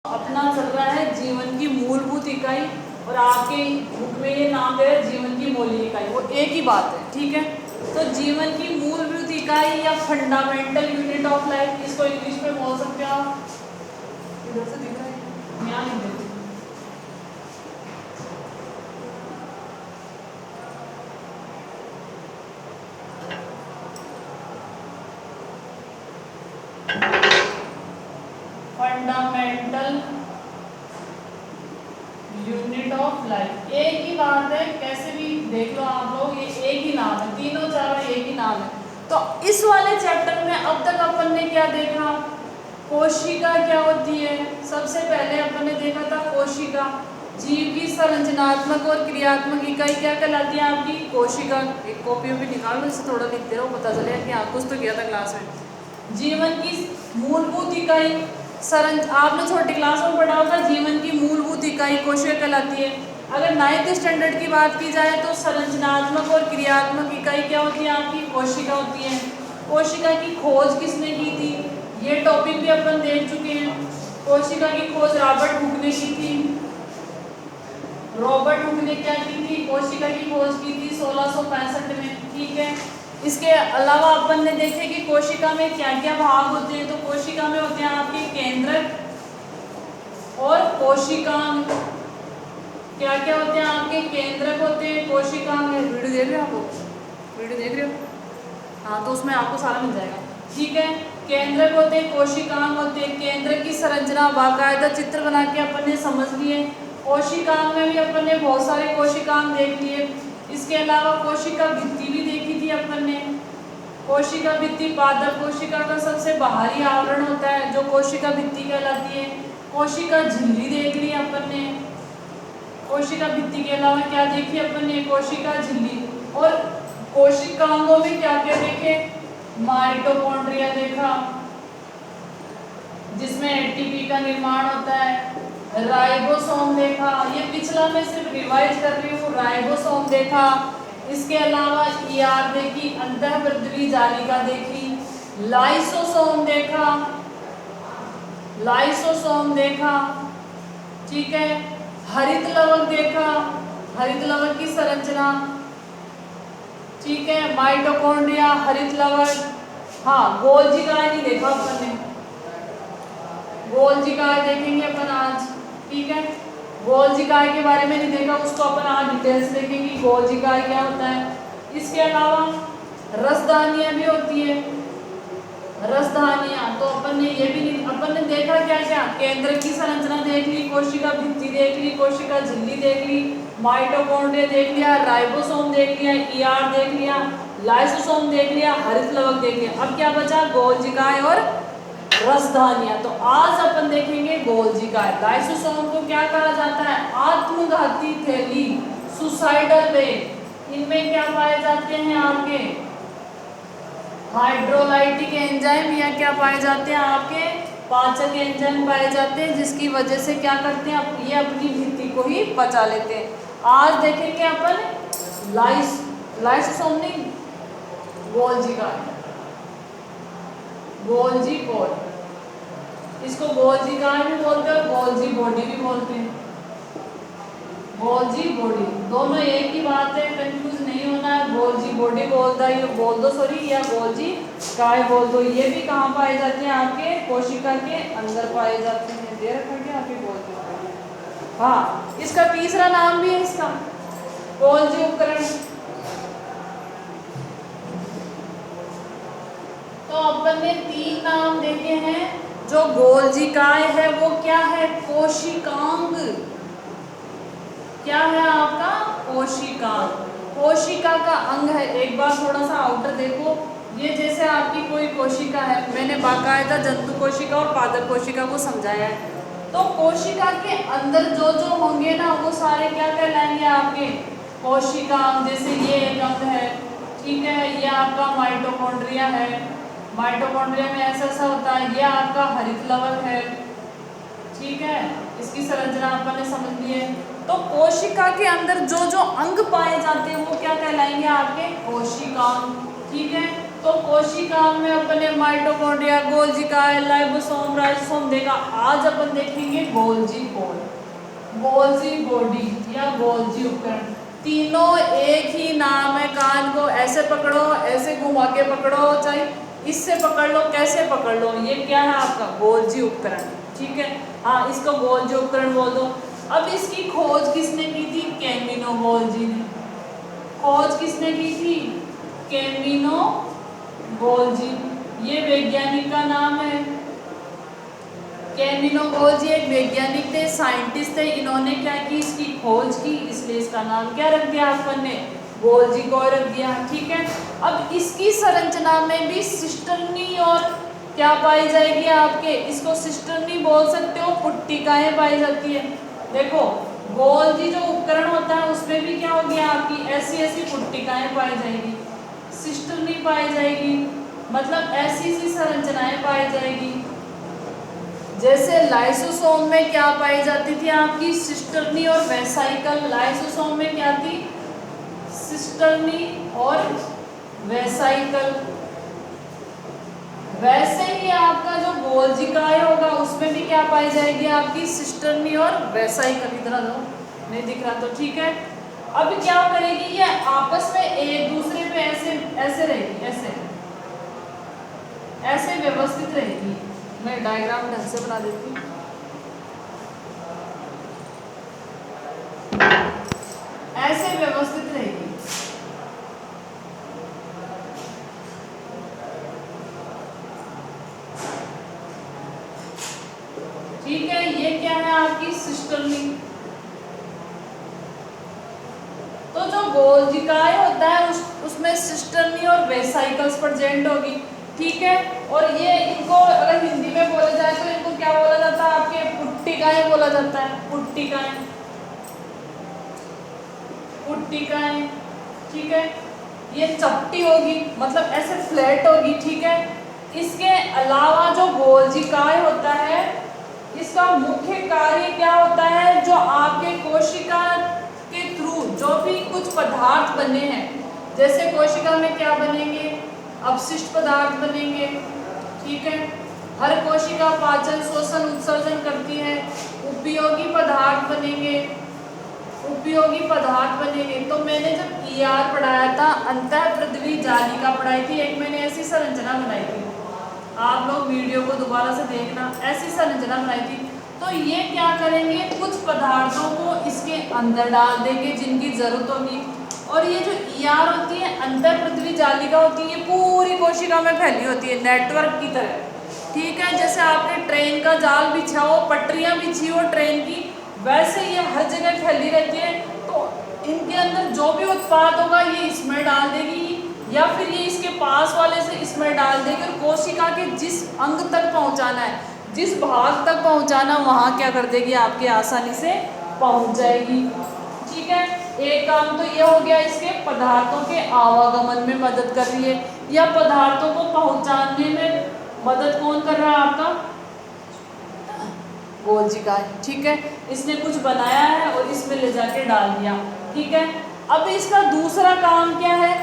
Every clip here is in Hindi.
अपना चल रहा है जीवन की मूलभूत इकाई और आपके बुक में ये नाम दे रहा है जीवन की मौलिक इकाई, वो एक ही बात है। ठीक है, तो जीवन की मूलभूत इकाई या फंडामेंटल यूनिट ऑफ लाइफ, इसको इंग्लिश में बोल सकते हो आप। इधर से दिख रहा है, यहाँ नहीं देख। फंडामेंटल यूनिट ऑफ लाइफ, एक ही बात है, कैसे भी देख लो आप लोग, ये एक ही नाम है, तीनों चारों एक ही नाम है। तो इस वाले चैप्टर में अब तक अपन ने क्या देखा, कोशिका क्या होती है। सबसे पहले अपन ने देखा था कोशिका, जीव की संरचनात्मक और क्रियात्मक इकाई क्या कहलाती है आपकी, कोशिका। एक कॉपी भी निकालो, इससे थोड़ा लिखते रहो, पता चलेगा कि आप कुछ तो किया था क्लास में। जीवन की मूलभूत इकाई आपने छोटी क्लास में पढ़ा होगा, जीवन की मूलभूत इकाई कोशिका कहलाती है। अगर 9th स्टैंडर्ड की बात की जाए तो संरचनात्मक और क्रियात्मक इकाई क्या होती है आपकी, कोशिका होती है। कोशिका की खोज किसने की थी, ये टॉपिक भी अपन देख चुके हैं। कोशिका की खोज रॉबर्ट हुक ने की थी। रॉबर्ट हुक ने क्या की थी, कोशिका की खोज की थी 1665 में। ठीक है, इसके अलावा अपन ने देखे कि कोशिका में क्या क्या भाग होते हैं। तो कोशिका में होते हैं आपके केंद्रक और कोशिकांग। क्या क्या होते हैं आपके, केंद्रक होते हैं, कोशिकांग। वीडियो देख रहे हो आप, वीडियो देख रहे हो, हाँ, तो उसमें आपको सारा मिल जाएगा। ठीक है, केंद्रक होते हैं, कोशिकांग होते हैं। केंद्रक की संरचना बाकायदा चित्र बना के अपन ने समझ लिए। कोशिकांग में भी अपन ने बहुत सारे कोशिकांग देख लिए। इसके अलावा कोशिका भित्ति भी देखी थी अपन ने। कोशिका भित्ति पादप कोशिका का सबसे बाहरी आवरण होता है, जो कोशिका भित्ति कहलाती है। कोशिका झिल्ली देख ली अपन ने। कोशिका भित्ति के अलावा क्या देखी अपन ने, कोशिका झिल्ली। और कोशिकांगों में क्या क्या देखे, माइटोकॉन्ड्रिया देखा, जिसमें एटीपी का निर्माण होता है। राइबोसोम देखा, ये पिछला मैं सिर्फ रिवाइज कर रही हूँ। राइबोसोम देखा। इसके अलावा ईआर देखी, अंतःपृथ्वी जालिका देखी। लाइसोसोम देखा, लाइसोसोम देखा। ठीक है, हरित लवक देखा, हरित लवक की संरचना। ठीक है, माइटोकॉन्ड्रिया, हरित लवक। हाँ, गोल्जिकाय नहीं देखा अपन ने, गोल्जिकाय देखेंगे अपन आज। ठीक है, गोल्जिकाय के बारे में नहीं देखा, उसको अपन आज डिटेल्स देखेंगे, गोल्जिकाय क्या होता है। इसके अलावा रसधानियां भी होती है, रसधानियां। तो अपन ने ये भी नहीं, अपन ने देखा क्या क्या, केंद्र की संरचना देख ली, कोशिका भित्ति देख ली, कोशिका झिल्ली देख ली, माइटोकॉन्ड्रिया देख लिया, राइबोसोम देख लिया, ईआर देख लिया, लाइसोसोम देख लिया, हरित लवक देख लिया। अब क्या बचा, गोल्जिकाय और रसधानियां। तो आज अपन देखेंगे गोल्जिकाय। लाइसोसोम को क्या कहा जाता है, आत्मघाती थैली, सुसाइडल बैग। इनमें क्या पाए जाते हैं आपके, हाइड्रोलाइटिक एंजाइम, या क्या पाए जाते हैं आपके, पाचक एंजाइम पाए जाते हैं, जिसकी वजह से क्या करते हैं, ये अपनी भित्ति को ही पचा लेते हैं। आज देखेंगे अपन लाइसोसोम नहीं, गोल्जिकाय, गोल्जी पॉड। इसको गोल्जिकाय भी बोलते हैं, गोल्जी बॉडी भी बोलते हैं। गोल्जी बॉडी दोनों एक ही बात है, कंफ्यूज नहीं होना है। गोल्जी बॉडी बोल दो सॉरी, या गोल्जी काय बोल दो। ये भी कहाँ पाए जाते हैं आपके, कोशिका के अंदर पाए जाते हैं। दे रखा क्या आपके गोल्जी। हाँ, इसका तीसरा नाम भी है इसका, गोल्जी उपकरण। तो अपन ने 3 नाम देखे हैं। जो गोल्जिकाय है वो क्या है, कोशिकांग। क्या है आपका, कोशिकांग, कोशिका का अंग है। एक बार थोड़ा सा आउटर देखो, ये जैसे आपकी कोई कोशिका है, मैंने बाकायदा जंतु कोशिका और पादप कोशिका को समझाया है। तो कोशिका के अंदर जो जो होंगे ना, वो सारे क्या कहलाएंगे आपके, कोशिकांग। जैसे ये एक अंग है, ठीक है, ये आपका माइटोकॉन्ड्रिया है, माइटोकॉन्ड्रिया में ऐसा ऐसा होता है। ये आपका हरित लवक है, ठीक है, इसकी संरचना अपन ने समझ ली है। तो कोशिका के अंदर जो जो अंग पाए जाते हैं वो क्या कहलाएंगे आपके, कोशिकांग। ठीक है, तो कोशिका में अपने माइटोकॉन्ड्रिया, गोल्जी काय, लाइबोसोम, राइबोसोम देखा। आज अपन देखेंगे गोल्जी बोर्ड, गोल्जी बॉडी या गोल्जी उपकरण। तीनों एक ही नाम है। कान को ऐसे पकड़ो, ऐसे घुमा के पकड़ो, चाहे इससे पकड़ लो, कैसे पकड़ लो, ये क्या है आपका गोल्जी उपकरण। ठीक है, हाँ, इसको गोल्जी उपकरण बोल दो। अब इसकी खोज किसने की थी? कैमिनो गोल्जी ने। खोज किसने की थी? कैमिनो गोल्जी, ये वैज्ञानिक का नाम है। कैमिनो गोल्जी एक वैज्ञानिक थे, साइंटिस्ट थे। इन्होंने क्या की? इसकी खोज की, इसलिए इसका नाम क्या रख दिया अपन ने? गोल्जी को रख दिया। ठीक है, अब इसकी संरचना में भी सिस्टर्नी और क्या पाई जाएगी आपके? इसको सिस्टर्नी बोल सकते हो, पुट्टिकाएं पाई जाती है। देखो, गोल्जी जो उपकरण होता है उसमें भी क्या हो गया आपकी? ऐसी ऐसी पुट्टिकाएं पाई जाएगी, सिस्टर्नी पाई जाएगी, मतलब ऐसी ऐसी संरचनाएं पाई जाएगी। जैसे लाइसोसोम में क्या पाई जाती थी आपकी? सिस्टर्नी और वेसाइकल। लाइसोसोम में क्या थी? सिस्टर्नी और वेसाइकल। वैसे ही आपका जो गोल्जिकाय होगा उसमें भी क्या पाई जाएगी आपकी? सिस्टर्नी और वेसाइकल। इधर दो, नहीं दिख रहा तो ठीक है। अब क्या करेगी ये? आपस में एक दूसरे पे ऐसे ऐसे रहेगी, ऐसे ऐसे व्यवस्थित रहेगी। मैं डायग्राम ढंग से बना देती हूँ। ऐसे व्यवस्थित रहेगी। ठीक है, ये क्या है आपकी? सिस्टर्नी। तो जो गोल्जिकाय होता है उसमें सिस्टर्नी और वेसाइकल्स प्रेजेंट होगी। ठीक है, और ये इनको अगर हिंदी में बोला जाए तो इनको क्या बोला जाता है आपके? पुट्टिकाएं बोला जाता है, पुट्टिकाएं, पुट्टिकाएं। ठीक है, ये चपटी होगी, मतलब ऐसे फ्लैट होगी। ठीक है, इसके अलावा जो गोल्जिकाय होता है इसका मुख्य कार्य क्या होता है? जो आपके कोशिका के थ्रू जो भी कुछ पदार्थ बने हैं, जैसे कोशिका में क्या बनेंगे? अपशिष्ट पदार्थ बनेंगे। ठीक है, हर कोशिका पाचन, शोषण, उत्सर्जन करती है। उपयोगी पदार्थ बनेंगे, उपयोगी पदार्थ बनेंगे। तो मैंने जब ईआर पढ़ाया था, अंतःपृथ्वी जालिका पढ़ाई थी, एक मैंने ऐसी संरचना बनाई थी। आप लोग वीडियो को दोबारा से देखना, ऐसी संरचना बनाई थी। तो ये क्या करेंगे? कुछ पदार्थों को इसके अंदर डाल देंगे जिनकी जरूरत होगी। और ये जो ईआर होती है, अंतःपृथ्वी जालिका होती है, ये पूरी कोशिका में फैली होती है, नेटवर्क की तरह। ठीक है, जैसे आपने ट्रेन का जाल बिछा हो, पटरियां बिछी हो ट्रेन की, वैसे ये हर जगह फैली रहती है। तो इनके अंदर जो भी उत्पाद होगा ये इसमें डाल देगी, या फिर ये इसके पास वाले से इसमें डाल देगी। और कोशिका के जिस अंग तक पहुंचाना है, जिस भाग तक पहुंचाना, वहां क्या कर देगी? आपके आसानी से पहुंच जाएगी। ठीक है, एक काम तो ये हो गया, इसके पदार्थों के आवागमन में मदद कर रही है, या पदार्थों को पहुंचाने में मदद कौन कर रहा है? आपका गोल्जिकाय। ठीक है, इसने कुछ बनाया है और इसमें ले जाके डाल दिया। ठीक है, अब इसका दूसरा काम क्या है?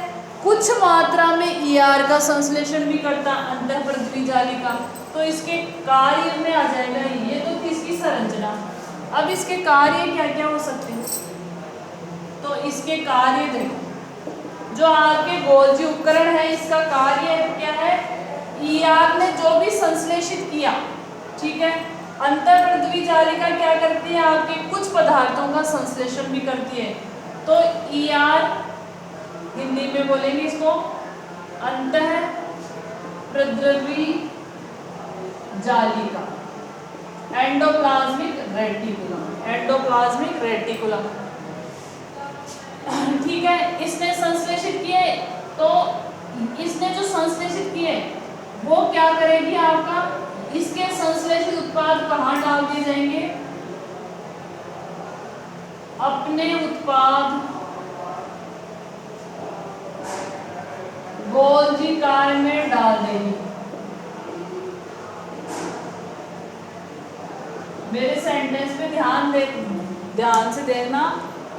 कुछ मात्रा में ईआर का संश्लेषण भी करता अंतःपृथ्वी जालिका। तो इसके कार्य में आ जाएगा। ये तो थी इसकी संरचना। अब इसके कार्य क्या क्या हो सकते हैं? तो इसके कार्य देखो, जो आपके गोल्जी उपकरण है इसका कार्य क्या है? ईआर ने जो भी संश्लेषित किया, ठीक है, अंतःपृथ्वी जालिका क्या करती है? आपके कुछ पदार्थों का संश्लेषण भी करती है। तो ईआर हिंदी में बोलेंगे इसको अंतःपृथ्वी जालिका, एंडोप्लाज्मिक रेटिकुलम, एंडोप्लाज्मिक रेटिकुलम। ठीक है, इसने संश्लेषित किए। तो इसने जो संश्लेषित किए वो क्या करेगी? आपका इसके संश्लेषित उत्पाद कहाँ डाल दिए जाएंगे? अपने उत्पाद गोल्जिकाय में डाल देगी। मेरे सेंटेंस पे ध्यान से देखना।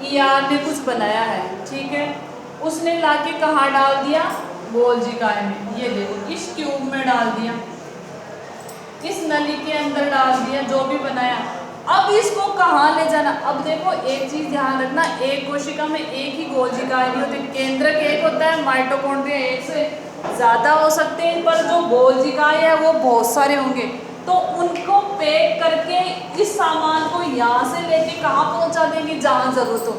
ईआर ने कुछ बनाया है, ठीक है, उसने लाके कहाँ डाल दिया? गोलजिकाए में, ये देखो इस ट्यूब में डाल दिया, इस नली के अंदर डाल दिया, जो भी बनाया। अब इसको कहाँ ले जाना? अब देखो एक चीज ध्यान रखना, एक कोशिका में एक ही गोलजिकाए नहीं होते, केंद्रक एक होता है, माइटोकॉन्ड्रिया एक से ज्यादा हो सकते हैं, पर जो गोलजिकाए है वो बहुत सारे होंगे। तो उनको पैक करके इस सामान को यहाँ से लेके कहाँ पहुंचा देंगे? जहाँ जरूरत हो।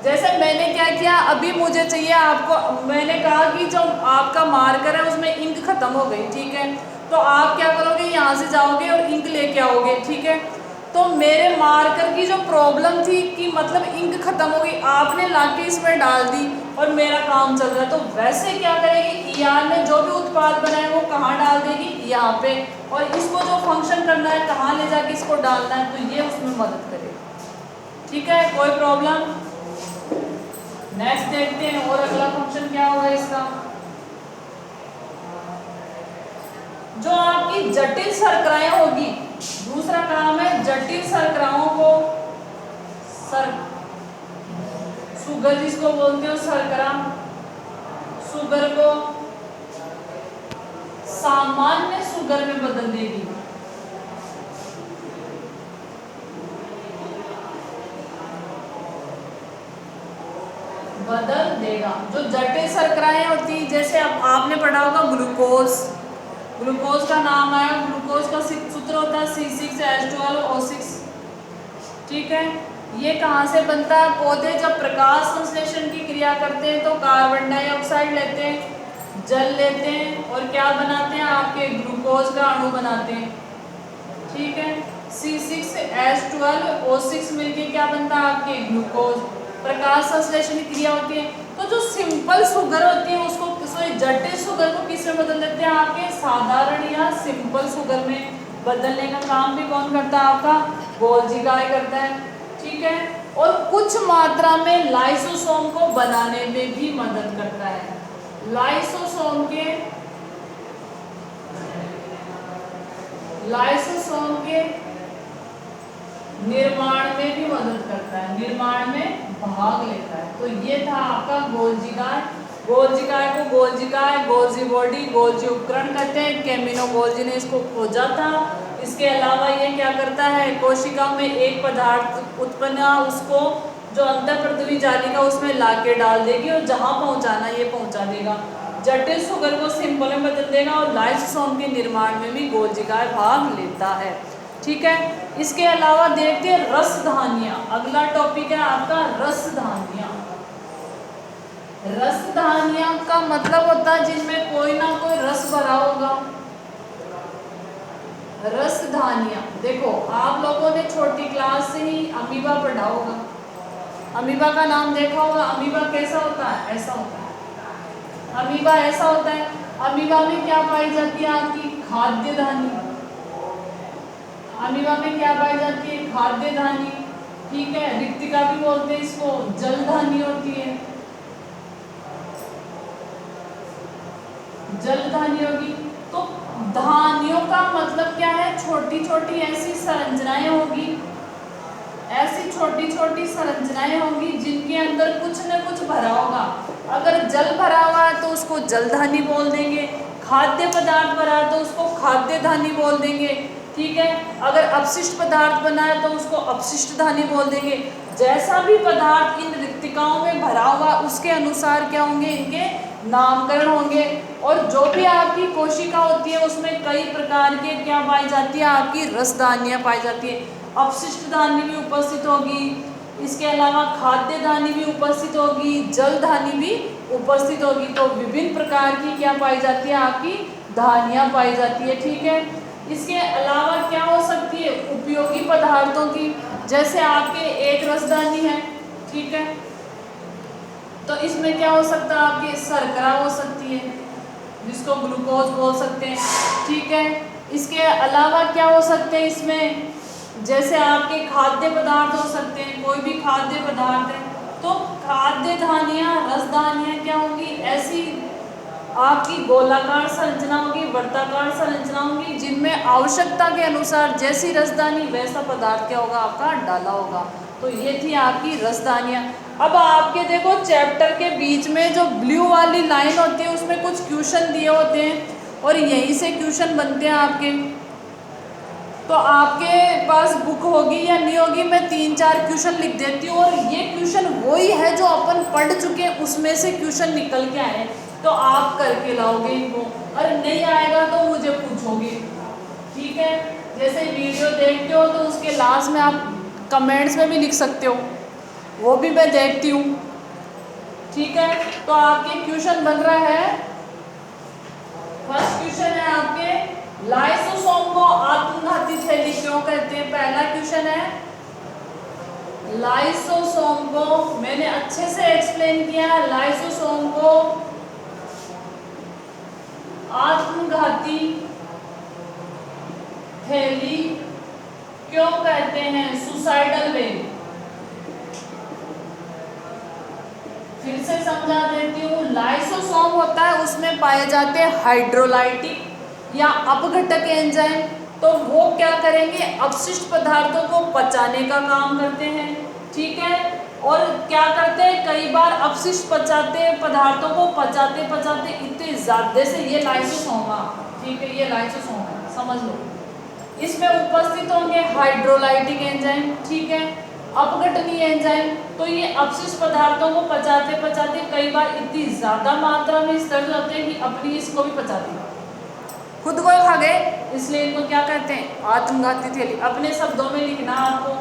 जैसे मैंने क्या किया, अभी मुझे चाहिए आपको, मैंने कहा कि जो आपका मार्कर है उसमें इंक खत्म हो गई, ठीक है, तो आप क्या करोगे, यहाँ से जाओगे और इंक लेके आओगे, ठीक है। तो मेरे मार्कर की जो प्रॉब्लम थी कि मतलब इंक खत्म हो गई, आपने लाके इसमें डाल दी और मेरा काम चल रहा है। तो वैसे क्या करेगी, ईआर ने जो भी उत्पाद बनाए वो कहाँ डाल देगी? यहाँ पे। और इसको जो फंक्शन करना है, कहाँ ले जाके इसको डालना है, तो ये उसमें मदद करेगा, ठीक है, कोई प्रॉब्लम। नेक्स्ट देखते हैं और अगला फंक्शन क्या होगा इसका। जो आपकी जटिल शर्कराएं होगी, दूसरा काम है जटिल शर्कराओं को शुगर जिसको बोलते हो शर्करा, शुगर को सामान्य शुगर में बदल देगी। बदल देगा। जो जटिल शर्कराएं होती, जैसे अब आपने पढ़ा होगा ग्लूकोज, ग्लूकोज का नाम आया, ग्लूकोज का सूत्र होता है C6H12O6, ठीक है। ये कहाँ से बनता है? पौधे जब प्रकाश संश्लेषण की क्रिया करते हैं तो कार्बन डाइऑक्साइड लेते हैं, जल लेते हैं और क्या बनाते हैं? आपके ग्लूकोज का अणु बनाते हैं, ठीक है। C6H12O6 मिलके क्या बनता है? आपके ग्लूकोज। प्रकाश संश्लेषण की क्रिया होती है। तो जो सिंपल शुगर होती है उसको, सॉरी जटिल शुगर को किस में बदल देते हैं? आपके साधारण या सिंपल शुगर में बदलने का काम भी कौन करता है? आपका गोल्जीकाय करता है, ठीक है। और कुछ मात्रा में लाइसोसोम को बनाने में भी मदद करता है। लाइसोसोम के निर्माण में भी मदद करता है, निर्माण में भाग लेता है। तो ये था आपका गोल्जीकाय। गोल्जीकाय को गोल्जीकाय, गोल्जी बॉडी, गोल्जी उपकरण कहते हैं। कैमिनो गोल्जी ने इसको खोजा था। इसके अलावा ये क्या करता है? कोशिका में एक पदार्थ उत्पन्न हुआ, उसको जो अंतःपृथ्वी जाली का उसमें लाके डाल देगी और जहाँ पहुँचाना ये पहुँचा देगा। जटिल शुगर को सिंपल में बदल देगा और लाइसोसोम के निर्माण में भी गोल्जीकाय भाग लेता है, ठीक है। इसके अलावा देखते हैं रसधानियां। अगला टॉपिक है आपका रसधानियां। रसधानियां का मतलब होता है जिनमें कोई ना कोई रस भरा होगा। रसधानियां देखो, आप लोगों ने छोटी क्लास से ही अमीबा पढ़ा होगा। अमीबा का नाम देखा होगा। अमीबा कैसा होता है? ऐसा होता है। अमीबा ऐसा होता है। अमीबा में क्या पाई जाती है? आपकी खाद्य धानी। अमीबा में क्या पाई जाती है? खाद्य धानी, ठीक है। रिक्तिका भी बोलते हैं इसको, जलधानी होती है, जलधानी होगी। तो धानियों का मतलब क्या है? छोटी छोटी ऐसी संरचनाएं होगी, ऐसी छोटी छोटी संरचनाएं होंगी जिनके अंदर कुछ न कुछ भरा होगा। अगर जल भरा हुआ है तो उसको जलधानी बोल देंगे, खाद्य पदार्थ भरा है तो उसको खाद्य धानी बोल देंगे, ठीक है। अगर अपशिष्ट पदार्थ बना है तो उसको अपशिष्ट धानी बोल देंगे। जैसा भी पदार्थ इन रिक्तिकाओं में भरा हुआ उसके अनुसार क्या होंगे? इनके नामकरण होंगे। और जो भी आपकी कोशिका होती है उसमें कई प्रकार के क्या पाई जाती है? आपकी रसधानियाँ पाई जाती है। अपशिष्ट धानी भी उपस्थित होगी, इसके अलावा खाद्य धानी भी उपस्थित होगी, जल धानी भी उपस्थित होगी। तो विभिन्न प्रकार की क्या पाई जाती है? आपकी धानियाँ पाई जाती है, ठीक है। इसके अलावा क्या हो सकती है? उपयोगी पदार्थों की, जैसे आपके एक रसधानी है, ठीक है, तो इसमें क्या हो सकता है? आपकी शर्करा हो सकती है जिसको ग्लूकोज बोल सकते हैं, ठीक है। इसके अलावा क्या हो सकते हैं इसमें? जैसे आपके खाद्य पदार्थ हो सकते हैं, कोई भी खाद्य पदार्थ है। तो खाद्य धानियाँ, रसधानियाँ क्या होंगी? ऐसी आपकी गोलाकार संरचना होगी, वर्ताकार संरचना होगी, जिनमें आवश्यकता के अनुसार जैसी रसधानी वैसा पदार्थ क्या होगा? आपका डाला होगा। तो ये थी आपकी रसदानियाँ। अब आपके देखो चैप्टर के बीच में जो ब्लू वाली लाइन होती है उसमें कुछ क्वेश्चन दिए होते हैं और यहीं से क्वेश्चन बनते हैं आपके। तो आपके पास बुक होगी या नहीं होगी, मैं 3-4 क्वेश्चन लिख देती हूँ और ये क्वेश्चन वही है जो अपन पढ़ चुके हैं, उसमें से क्वेश्चन निकल के आए तो आप करके लाओगे इनको, और नहीं आएगा तो मुझे पूछोगे, ठीक है। जैसे वीडियो देखते हो तो उसके लास्ट में आप कमेंट्स में भी लिख सकते हो, वो भी मैं देखती हूँ, ठीक है। तो आपके क्वेश्चन बन रहा है, फर्स्ट क्वेश्चन है आपके लाइसोसोम को आत्मघाती थैली क्यों कहते हैं। पहला क्वेश्चन है लाइसोसोम को, मैंने अच्छे से एक्सप्लेन किया, लाइसोसोम को आत्मघाती थैली क्यों कहते हैं, सुसाइडल वेव। फिर से समझा देती हूँ, लाइसोसोम होता है उसमें पाए जाते हैं हाइड्रोलाइटिक या अपघटक एंजाइम, तो वो क्या करेंगे, अपशिष्ट पदार्थों को पचाने का काम करते हैं, ठीक है। और क्या करते हैं, कई बार अपशिष्ट पदार्थों को पचाते पचाते इतने ज्यादा से, ये लाइसोसोम, ठीक है, ये लाइसोसोम है, समझ लो। इसमें उपस्थित होंगे हाइड्रोलाइटिक एंजाइम, ठीक है, अपघटनीय एंजाइम, तो ये अपशिष्ट पदार्थों को पचाते पचाते कई बार इतनी ज्यादा मात्रा में स्तर होते हैं कि अपनी इसको भी पचाते हैं, खुद को खा गए, इसलिए इनको क्या कहते हैं, आत्मघाती थैली। अपने शब्दों में लिखना आपको।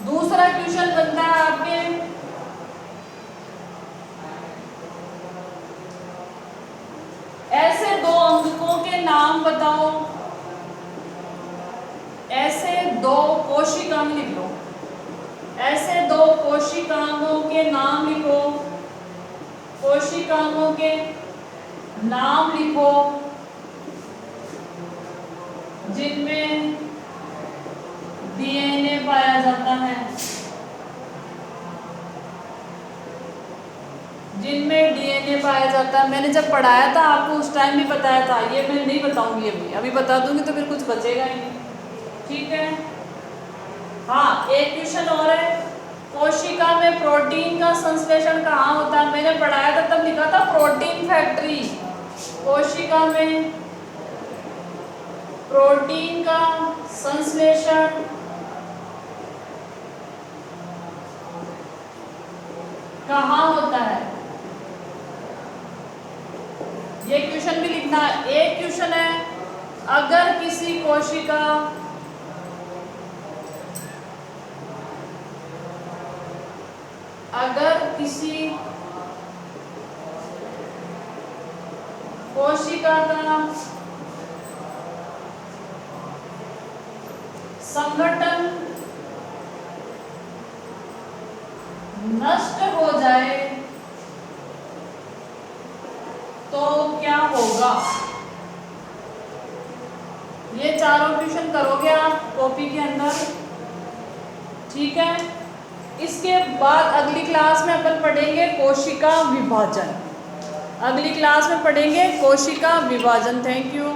दूसरा क्वेश्चन बनता है आपके, ऐसे दो अंगकों के नाम बताओ, ऐसे दो कोशिकांग लिख लो, ऐसे दो कोशिकांगों के नाम लिखो, कोशिकांगों के नाम लिखो जिनमें डीएनए पाया जाता है, जिनमें डीएनए पाया जाता है। मैंने जब पढ़ाया था आपको उस टाइम भी बताया था, ये मैं नहीं बताऊंगी अभी बता दूंगी तो फिर कुछ बचेगा ही नहीं, ठीक है। हाँ, एक क्वेश्चन और है, कोशिका में प्रोटीन का संश्लेषण कहाँ होता है। मैंने पढ़ाया था तब लिखा था प्रोटीन फैक्ट्री, कोशिका में प्रोटीन का संश्लेषण कहाँ होता है, ये क्वेश्चन भी लिखना है। एक क्वेश्चन है, अगर किसी कोशिका का संगठन नष्ट हो जाए तो क्या होगा। ये चारों क्वेश्चन करोगे आप कॉपी के अंदर, ठीक है। इसके बाद अगली क्लास में अपन पढ़ेंगे कोशिका विभाजन, अगली क्लास में पढ़ेंगे कोशिका विभाजन। Thank you.